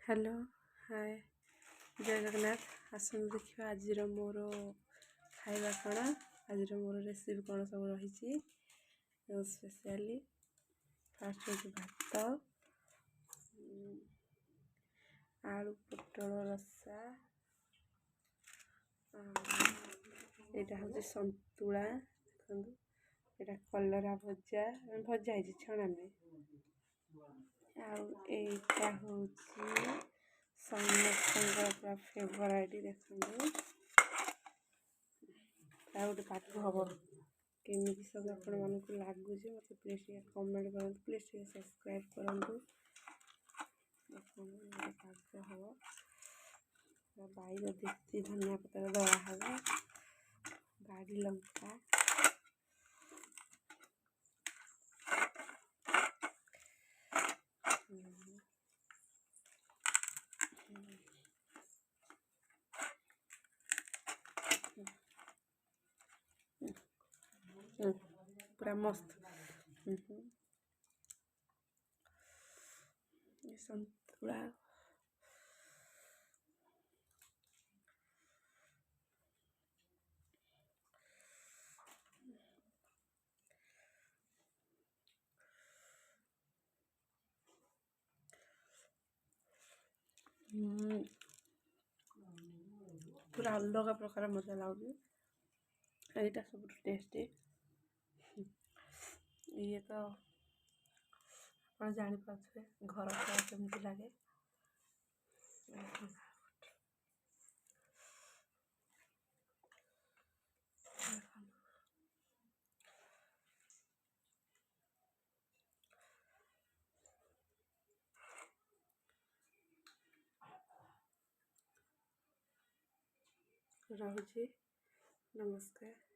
Hello hi जय जगन्नाथ आसन देखिए आज मोर खाଇବା कण आज मोर रेसिपी कौन सब रही स्पेशली फास्ट हूँ भात आलू पोटल रसा यहाँ हूँ संतुला देखो यहाँ कलरा भजा भजा है छणा में आईटा हूँ समस्त पूरा फेवराइट देखो गोटे पाठ हम केमी सब आपण मानक लगुच मत प्लीज कमेंट करूँ प्लीज सब्सक्राइब करूँ पाग हम बैर देसी धनिया पत्र दला हम गाड़ी लंका पूरा मस्त संतुला पूरा अलग प्रकार मजा लगे यहाँ सब टेस्टी ये तो आप जापारे घर खाया केमती लगे रहुची नमस्कार।